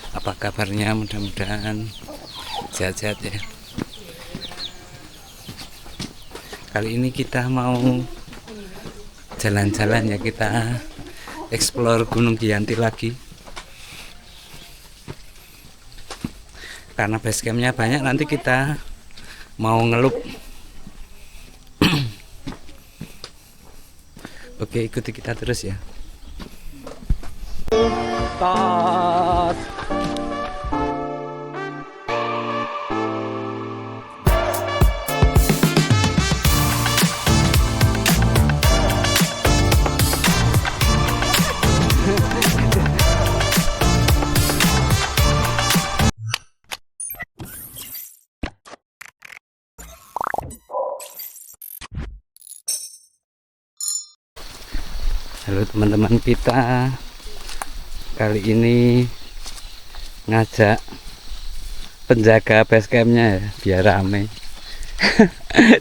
Apa kabarnya? Mudah-mudahan sehat-sehat ya. Kali ini kita mau jalan-jalan ya, kita explore Gunung Giyanti lagi. Karena base campnya banyak, nanti kita mau ngelup. Oke, ikuti kita terus ya. Tas. Halo teman-teman, kita kali ini ngajak penjaga base campnya ya, biar rame.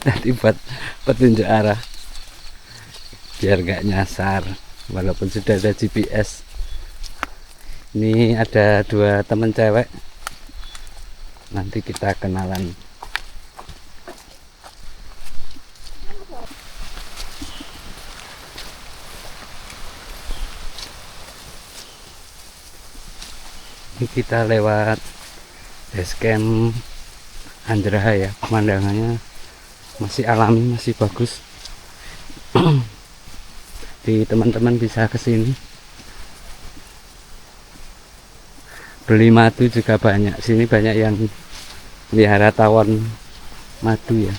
Tadi buat petunjuk arah, biar gak nyasar walaupun sudah ada GPS. Ini ada dua temen cewek, nanti kita kenalan. Ini kita lewat base camp Anjeraha ya, pemandangannya masih alami, masih bagus. Di teman-teman bisa kesini beli madu juga banyak. Sini banyak yang pelihara tawon madu ya,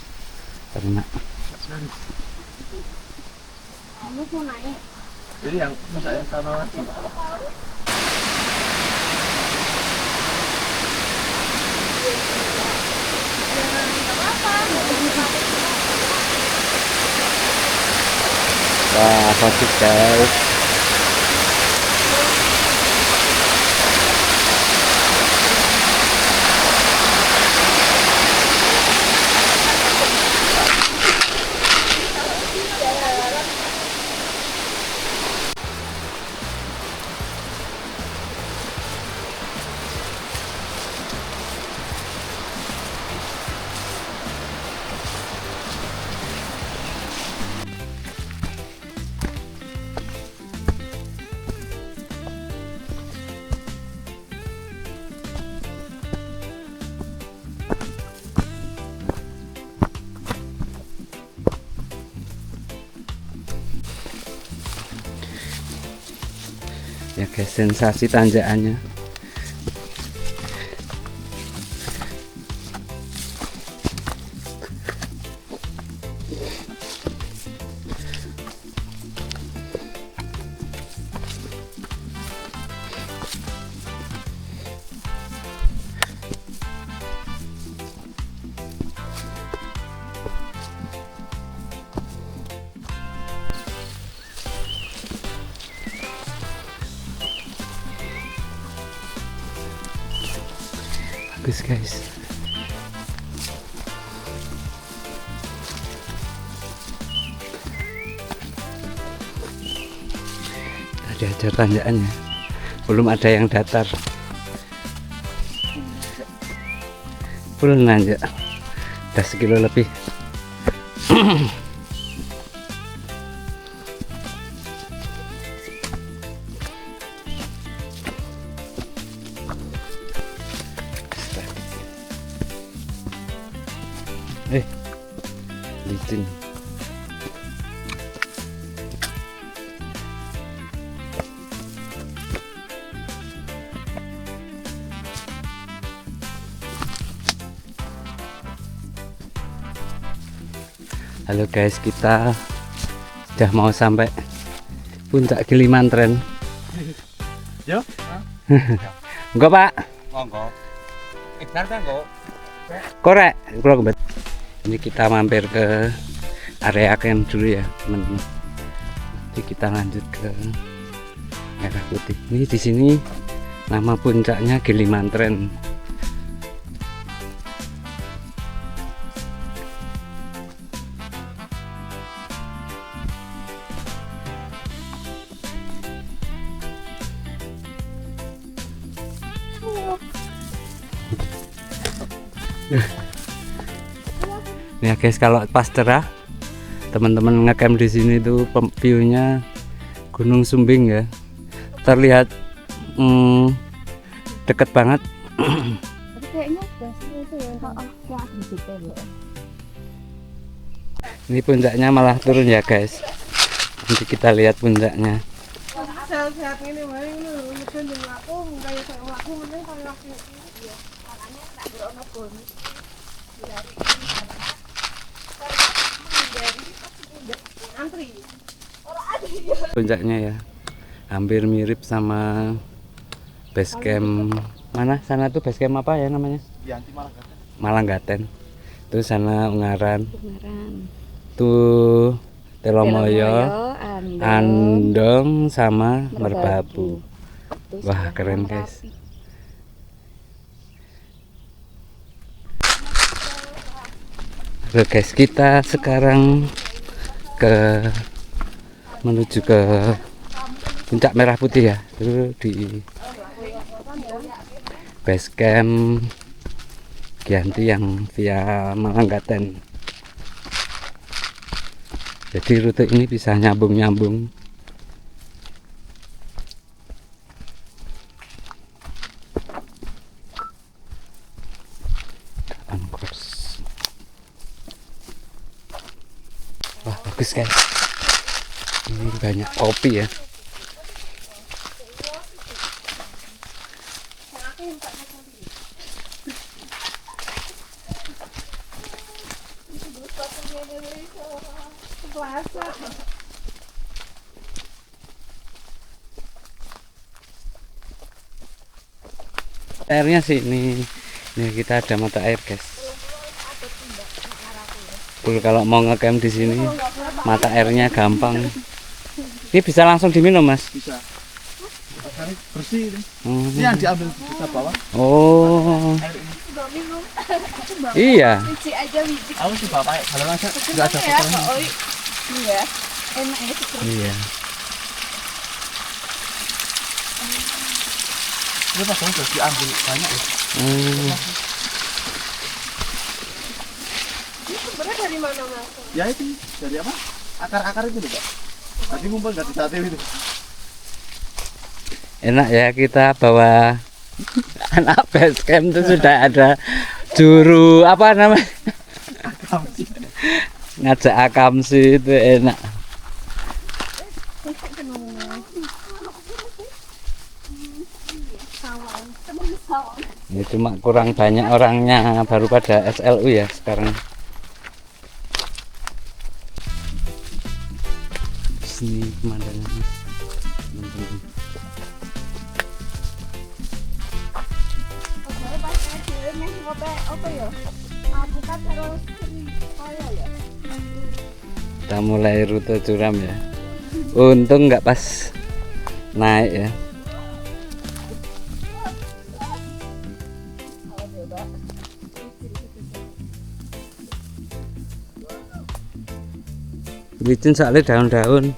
karena jadi yang saya sama wah, bagus guys. Ya guys, sensasi tanjakannya. Bagus guys. Tadi ada tanjakannya, belum ada yang datar. Full nanjak, udah sekilo lebih. Licin. Halo guys, kita sudah mau sampai puncak Kilimantan. Yo? Enggak pak? Monggo. Nanti kok. Korek. Ini kita mampir ke area camp dulu ya teman-teman. Nanti kita lanjut ke Merah Putih. Ini di sini nama puncaknya Kilimantan. Ya guys, kalau pas cerah teman-teman ngecamp di sini tuh view-nya Gunung Sumbing ya. Terlihat deket banget. Tapi kayaknya itu ya. Yang ada detail ya. Ini puncaknya malah turun ya guys. Nanti kita lihat puncaknya. Sehat-sehat ini wae ngono, mungkin dengan aku kayak aku mending kalau aku ya. Caranya tak berono pun. Antri. Puncaknya ya hampir mirip sama base camp mana sana tuh, base camp apa ya namanya? Yanti malah kata. Malanggaten. Tuh sana Ungaran. Ungaran. Tuh Telomoyo, Andong, Andong sama Merbabu. Merbabu. Wah, keren guys. Oke guys, kita sekarang menuju ke Puncak Merah Putih ya. Itu di base camp Giyanti yang via Malanggaten. Jadi rute ini bisa nyambung-nyambung. Wah, bagus guys. Ini banyak kopi ya. Airnya sih ini kita ada mata air guys. Kalau mau ngecamp di sini mata airnya gampang. Ini bisa langsung diminum mas? Bisa. Airnya bersih ini. Hmm. Ini yang diambil kita bawa. Oh Air ini. iya. Biji aja biji. Aku sih bapak kalau aja nggak ada Ya, kotoran. Kak Oi. Iya. Enak ya seperti Iya. Ini pas sudah diambil banyak ya. Hmm. Ini sumbernya dari mana Mas? Ya itu dari apa? Akar-akar itu loh, Pak. Tadi ngumpul nggak di sate itu. Enak ya kita bawa anak base camp itu sudah ada juru apa namanya? Ngajak akamsi itu enak. Ini cuma kurang banyak orangnya, baru pada SLU ya sekarang. Sini pemandangannya, teman-teman. apa ya? Bukan terus kaya ya. Kita mulai rute curam ya. Untung nggak pas naik ya. Licin soalnya daun-daun.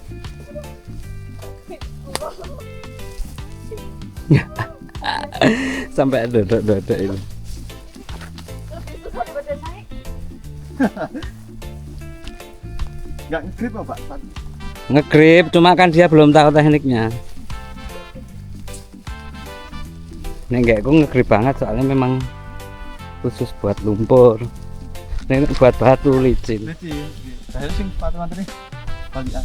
Sampai dodok-dodok itu. Nggak ngegrip apa, Pak? Ngegrip, cuma kan dia belum tahu tekniknya. Ini enggak, aku ngegrip banget soalnya memang khusus buat lumpur. Ini buat batu licin. Licin. Saya sing sepatu nih. Balian.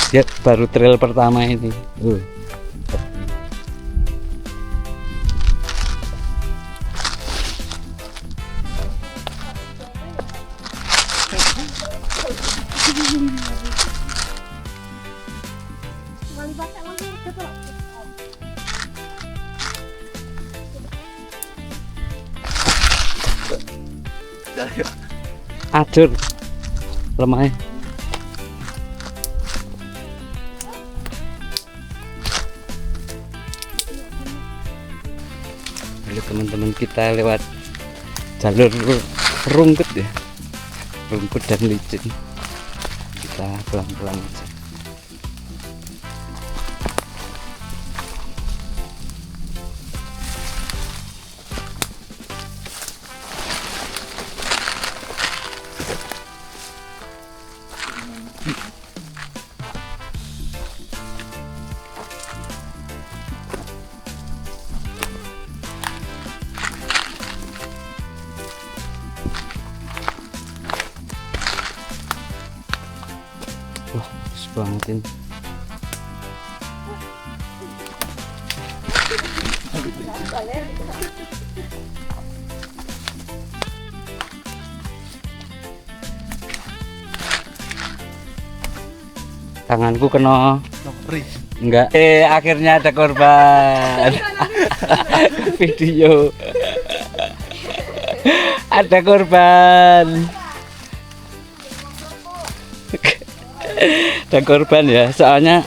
Dia baru trail pertama ini. Adur lemahnya. Lalu teman-teman kita lewat jalur rungkut ya, rungkut dan licin. Kita pelan-pelan aja. Wah, bagus banget ini. Tanganku kena. Enggak. Akhirnya ada korban. Video. Ada korban. Ada korban ya, soalnya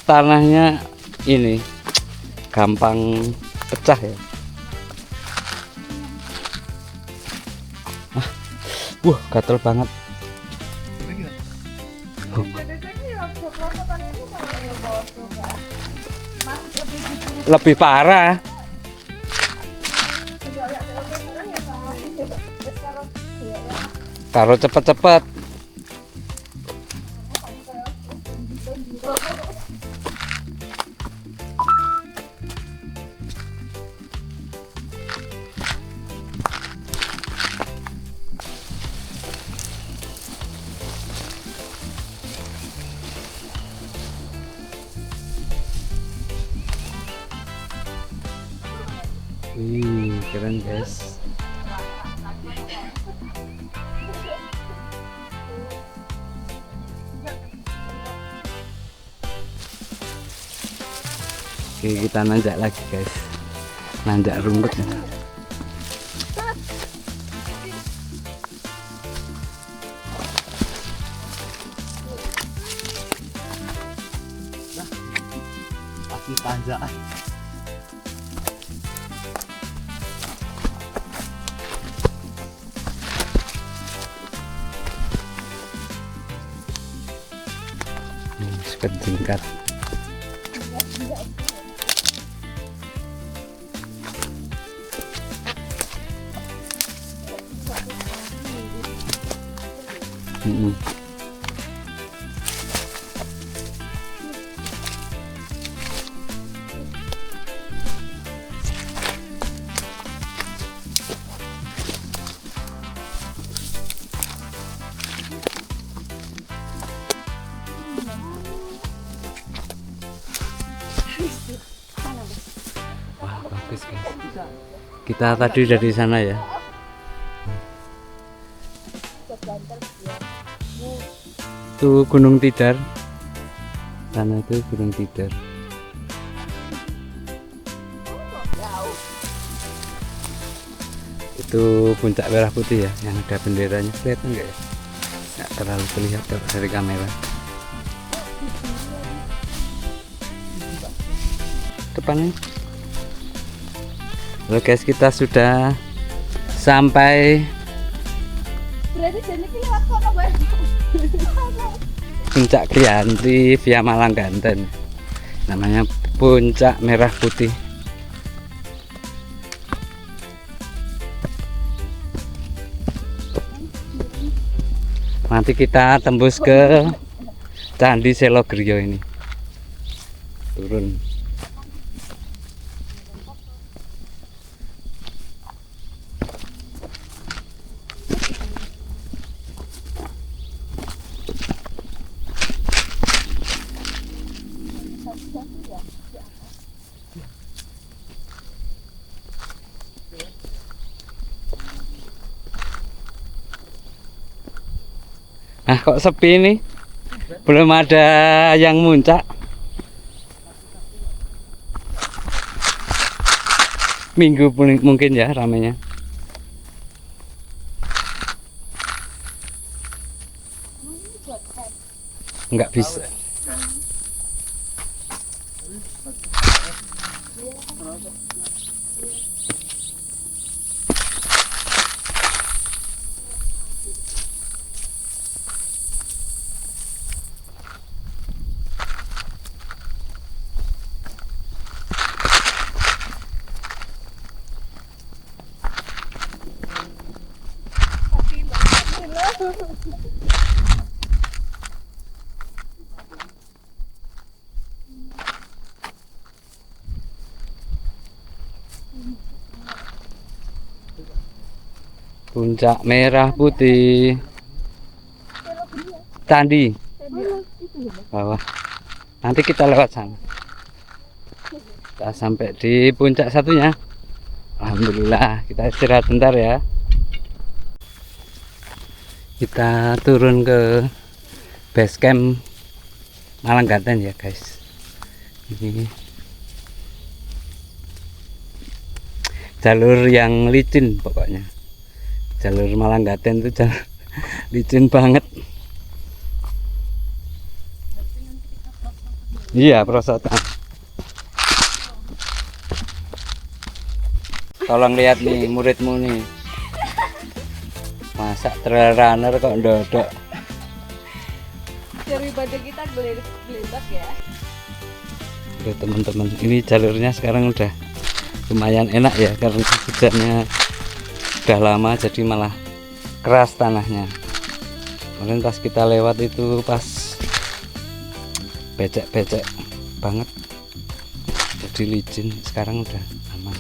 tanahnya ini gampang pecah ya. Wah, gatel banget. Lebih parah. Kalau cepet-cepet. Wih, keren guys. Oke, kita nanjak lagi guys. Nanjak rumput ya. Pasti tanjakan. Tingkat. Wah, bagus guys. Kita tadi dari sana ya. Itu Gunung Tidar. Sana itu Gunung Tidar. Itu puncak merah putih ya, yang ada benderanya. Kelihatan enggak ya? Nggak terlalu terlihat dari kamera. Depannya. Oke guys, kita sudah sampai Berarti jadi lewat kota Bang. Puncak Kriantri via Malang Banten. Namanya Puncak Merah Putih. Nanti kita tembus ke Candi Selogriyo ini. Turun. Nah, kok sepi nih? Belum ada yang muncak. Minggu mungkin ya ramenya. Nggak bisa. Puncak Merah Putih. Candi bawah. Nanti kita lewat sana. Kita sampai di puncak satunya. Alhamdulillah, kita istirahat bentar ya. Kita turun ke base camp Malanggaten ya guys. Ini jalur yang licin pokoknya. Jalur Malanggaten itu jalur licin banget. Iya, perosotan. Tolong lihat nih muridmu nih. Masa trail runner kok ndodok. Daripada kita geledak ya. Udah teman-teman, ini jalurnya sekarang udah lumayan enak ya karena hujannya udah lama jadi malah keras tanahnya. Kemarin pas kita lewat itu pas becek-becek banget jadi licin, sekarang udah aman.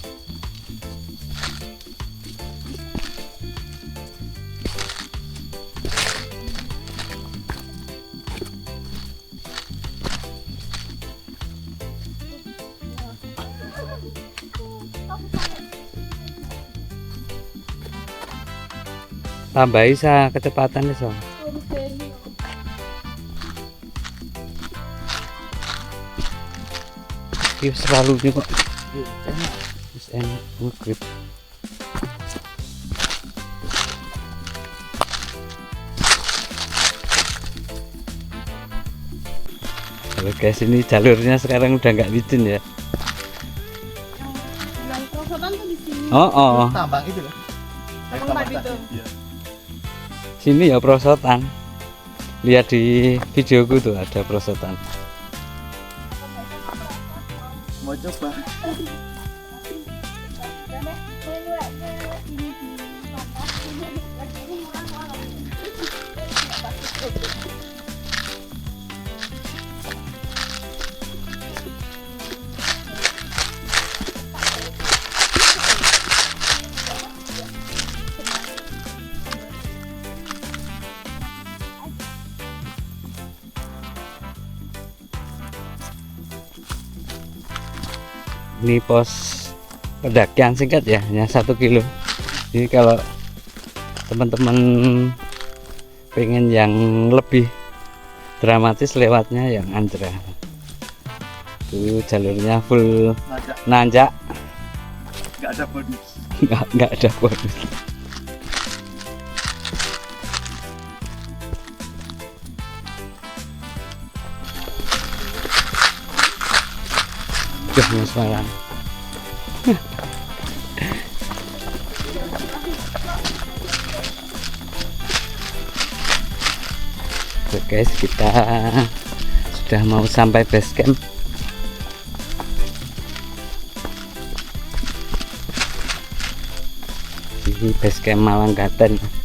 Tambahi sa kecepatan so. Ini selalu nih kok. Wis enak ngegrip. Kalau guys, ini jalurnya sekarang udah nggak licin ya. Yang perosotan tuh di sini. Oh. Tambang itu loh. Tambang tadi tuh. Iya. Sini ya perosotan. Lihat di videoku tuh ada perosotan. Mau coba. Ini pos pendakian singkat ya, hanya 1 kilo. Jadi kalau teman-teman pengen yang lebih dramatis lewatnya yang Anjra. Itu jalurnya full nanjak, Nggak ada bonus. nggak ada bonus. Mas Malang. Oke guys, kita sudah mau sampai base camp. Ini base camp Malanggaten.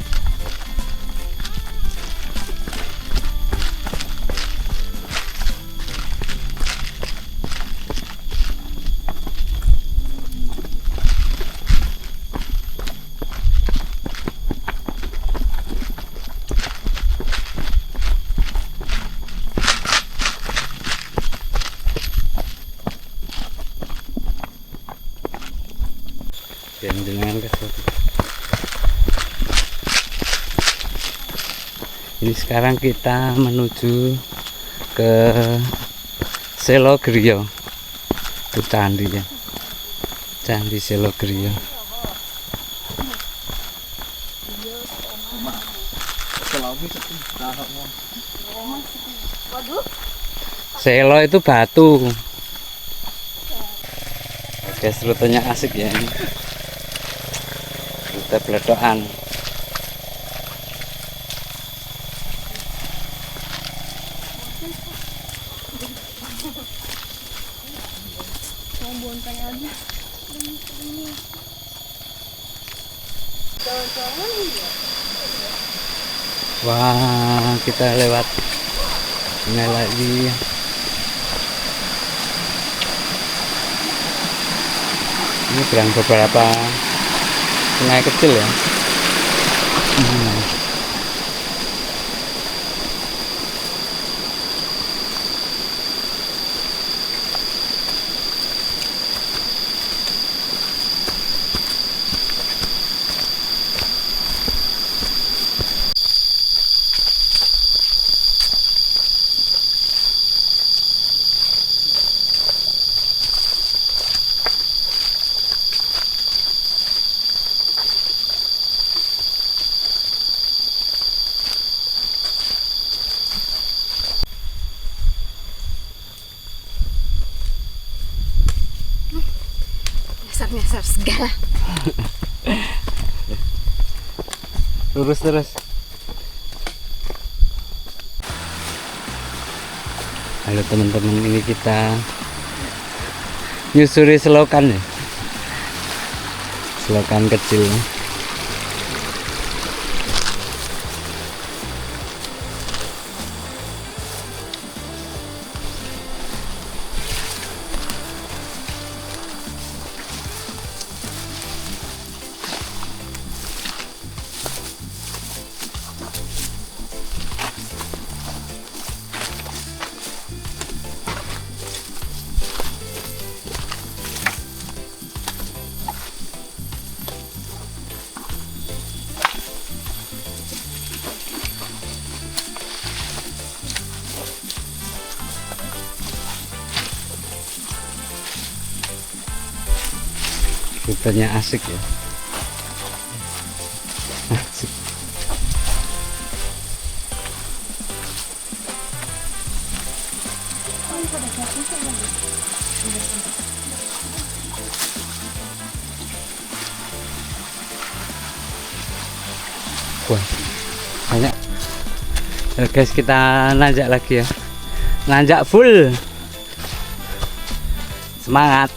Dengan ini sekarang kita menuju ke Selogriyo, itu candi ya, Candi Selogriyo. Selo itu batu. Oke, rutenya asik ya ini. Rute peledokan. Wah, kita lewat sungai lagi. Ini berang beberapa sungai kecil ya. Nyasar segala. Lurus terus. Halo teman-teman, ini kita nyusuri selokan ya. Selokan kecil. Rutenya asik ya. Asik. Wah, banyak. Guys, kita nanjak lagi ya. Nanjak full. Semangat.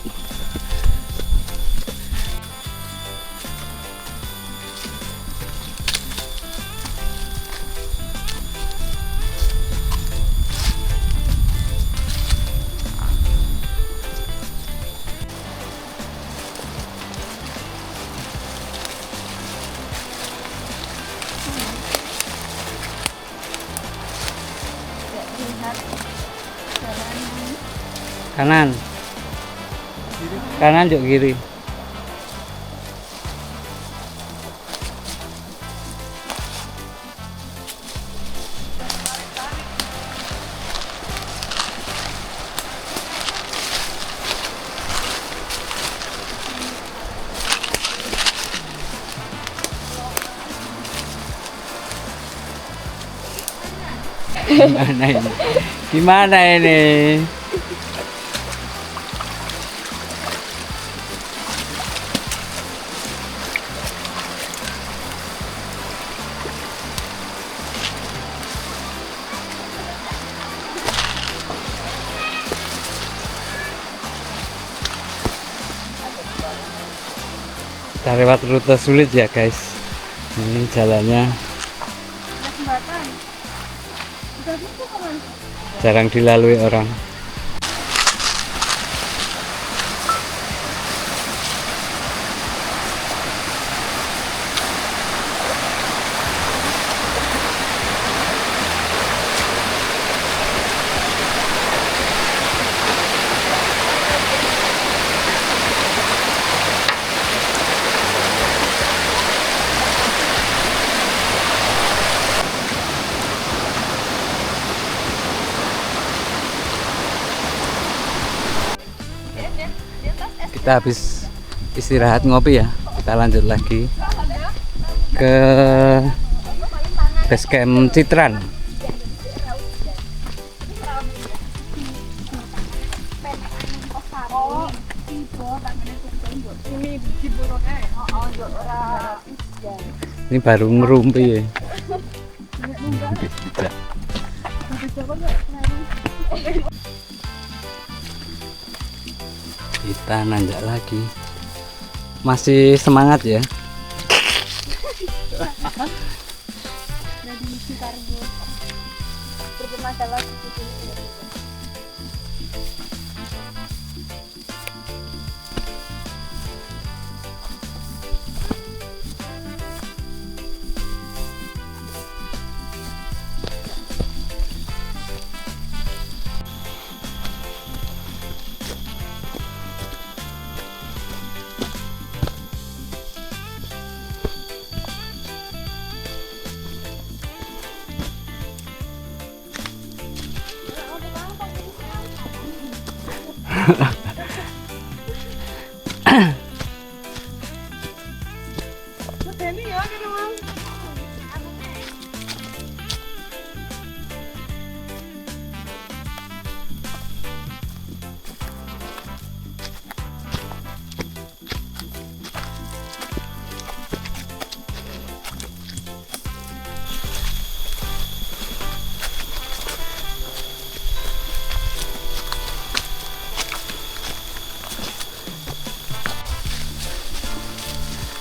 Kanan, kanan juga kiri. Gimana ini? Gimana ini? Kita lewat rute sulit ya guys. Ini jalannya jarang dilalui orang. Kita habis istirahat ngopi ya, kita lanjut lagi ke base camp Citran. Ini baru ngerumpi ya. Kita nanjak lagi, masih semangat ya. Medeni ya kene mau.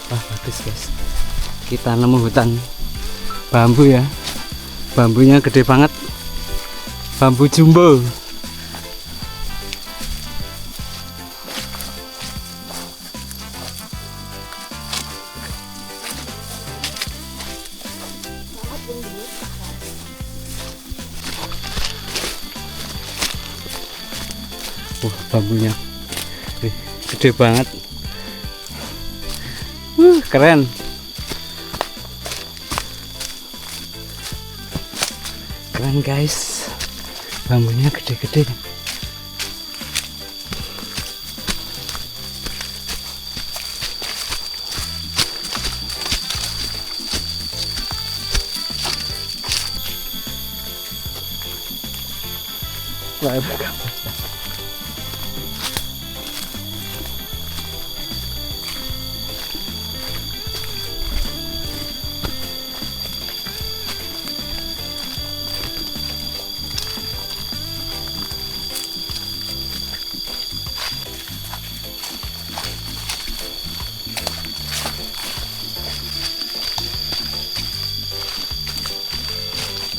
Wah bagus guys, kita nemu hutan bambu ya, bambunya gede banget, bambu jumbo. Wah bambunya gede banget. Keren. Keren guys, bambunya gede-gede. Wah,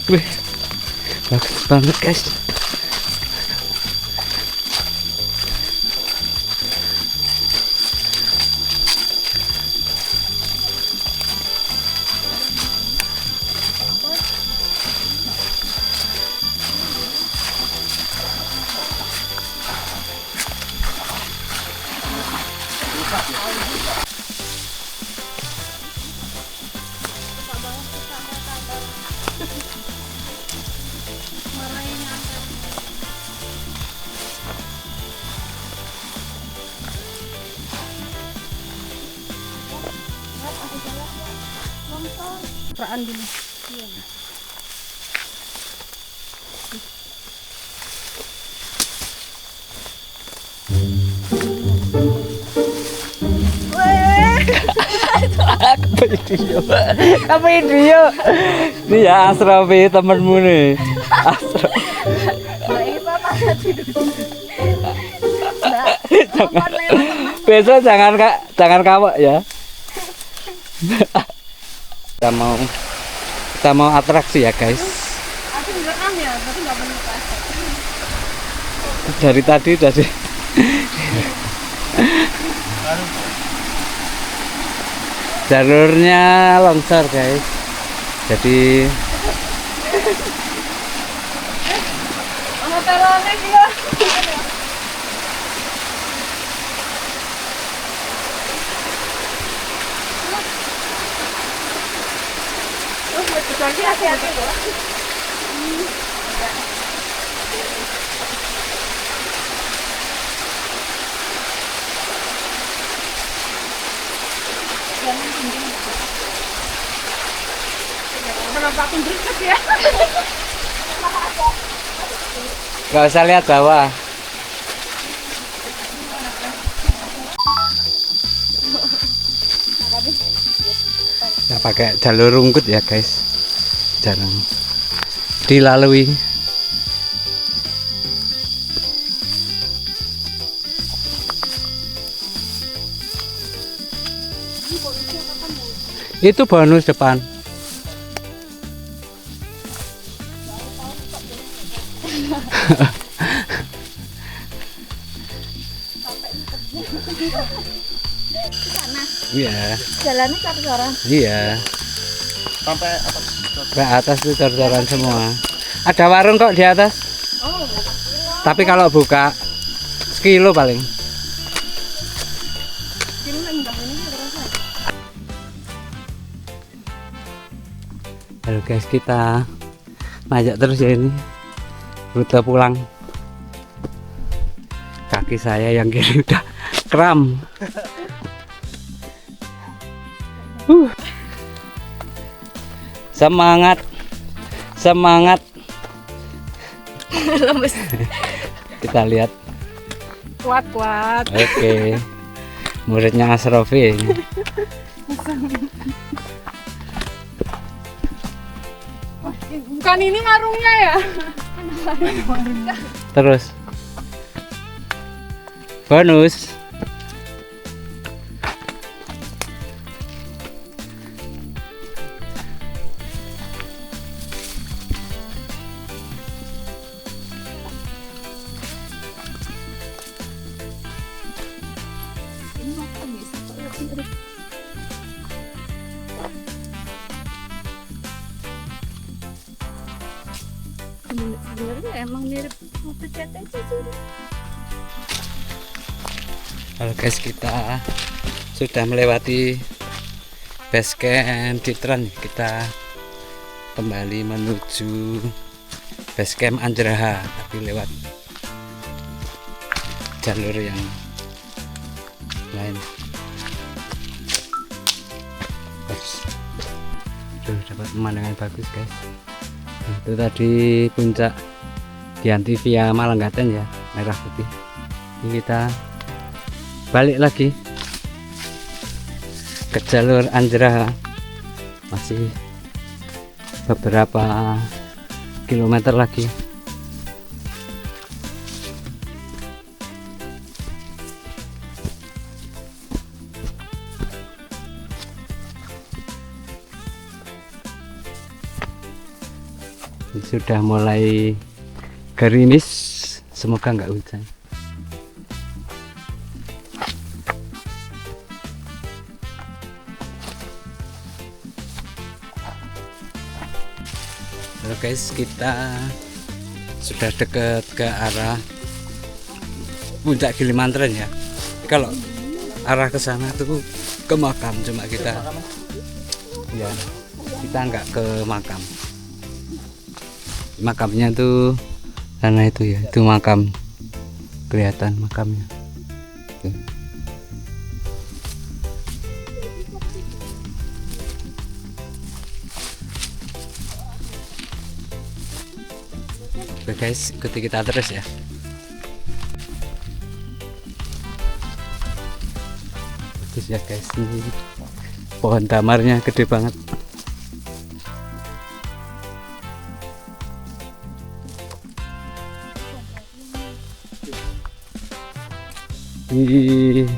wih, bagus banget guys. Peraan dulu. Video, apa video? Ini ya Asrofi temenmu nih. Asrof. Besok jangan kawak ya. Kita mau atraksi ya guys. Aku direkam ya, tapi nggak bener pas. Dari tadi udah di jalurnya longsor guys, jadi Ono telone dia. Lagi hati-hati loh. Kenapa aku berikut ya? nggak usah lihat bawah. Ya pakai jalur rungkut ya guys, jarang dilalui. Itu bonus depan. Iya. Jalannya cor-coran. Iya. Sampai atas. Ke atas itu cor-coran semua. Ada warung kok di atas. Oh, Tapi kalau buka sekilo paling. kilo yang enggak ini terasa. Halo guys, kita najak terus ya ini. Rute pulang. kaki saya yang kiri udah kram. Semangat, semangat. Lemes. Kita lihat. Kuat. Oke, muridnya Asrofi ini. Bukan ini warungnya ya? Terus bonus. Sebenarnya emang mirip mobil CTC sih. Halo guys, kita sudah melewati base camp Citran. Kita kembali menuju base camp Anjeraha, tapi lewat jalur yang lain. Tuh, dapat pemandangan bagus guys. Itu tadi puncak Giyanti via Malanggaten ya, merah putih. Ini kita balik lagi ke jalur Anjeraha, masih beberapa kilometer lagi. Sudah mulai gerimis, semoga nggak hujan. Halo guys, kita sudah dekat ke arah puncak Gilimantra ya. Kalau arah ke sana tuh ke makam, cuma kita ya kita nggak ke makam. Makamnya tuh sana itu ya, itu makam, kelihatan makamnya. Tuh. Oke guys, ikuti kita terus ya. Bagus ya guys, ini pohon damarnya gede banget. Ih,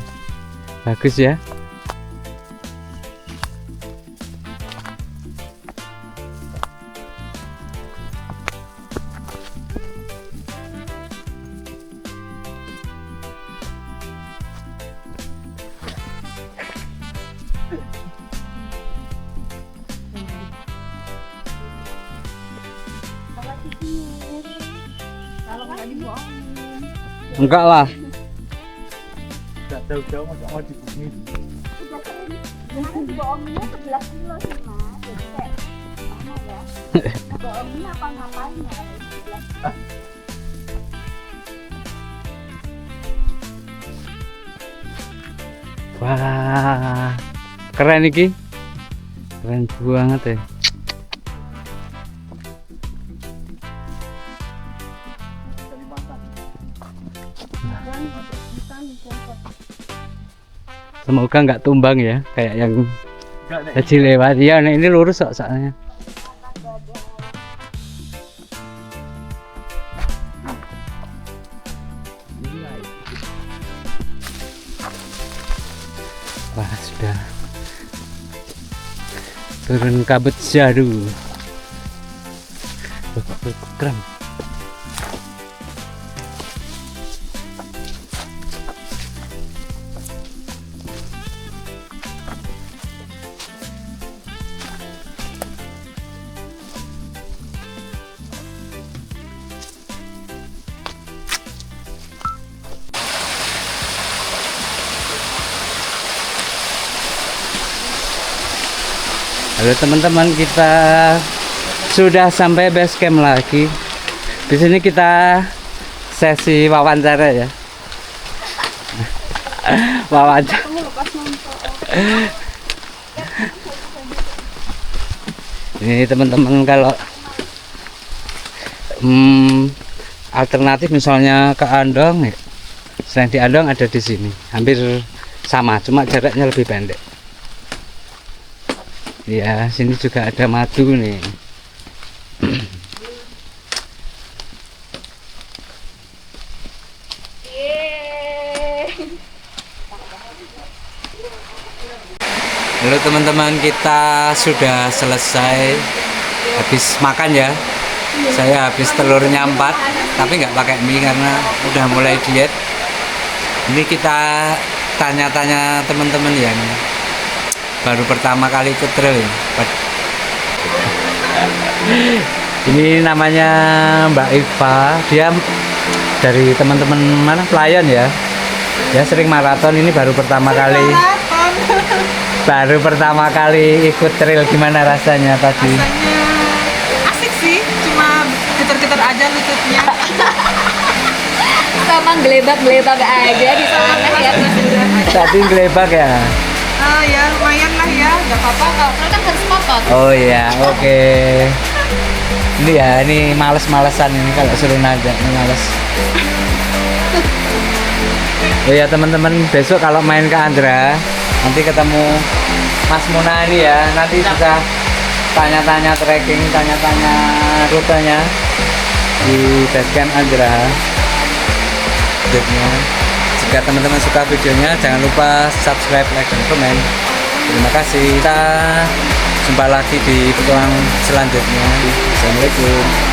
bagus ya. Kalau nggak dibohongin. Enggak lah. Nggak jauh-jauh masa mau di bumi. Udah kering. Jangan dibohonginnya 11 kilo sih mas. Jadi kayak mana ya? Bohongin apa ngapain ya? 11. Wah, keren iki. Keren banget ya. Semoga nggak tumbang ya, kayak yang Nggak, Nek. tadi lewat. Ya, nah ini lurus kok soalnya. Wah, sudah turun kabut jadu. Keren. Halo teman-teman, kita sudah sampai base camp lagi. Di sini kita sesi wawancara ya. Wawancara. Kamu lepas nonton. Ini teman-teman kalau alternatif misalnya ke Andong, ya, selain di Andong ada di sini, hampir sama, cuma jaraknya lebih pendek. Ya, sini juga ada madu nih. Halo teman-teman, kita sudah selesai habis makan ya. Saya habis telurnya 4, tapi nggak pakai mie karena udah mulai diet. Ini kita tanya-tanya teman-teman yang baru pertama kali ikut trail ini. Ini namanya Mbak Iva, dia dari teman-teman mana, pelayan ya. Ya sering maraton, ini baru pertama kali. Baru pertama kali ikut trail, gimana rasanya tadi? Rasanya asik sih, cuma getar-getar aja lututnya. Sama gelebak-gelebak aja di sana ya. Tadi gelebak ya? Ya lumayan lah ya, nggak apa-apa. Kalau kan harus potong. Oh iya, oke. Ini ya, ini males-malesan ini kalau suruh najak, ini males. Oh ya teman-teman, besok kalau main ke Andra, nanti ketemu Mas Muna ini ya, nanti bisa tanya-tanya trekking, tanya-tanya rutenya di basecamp Andra. Jika teman-teman suka videonya, jangan lupa subscribe, like, dan komen. Terima kasih. Kita jumpa lagi di petualang selanjutnya. Assalamualaikum.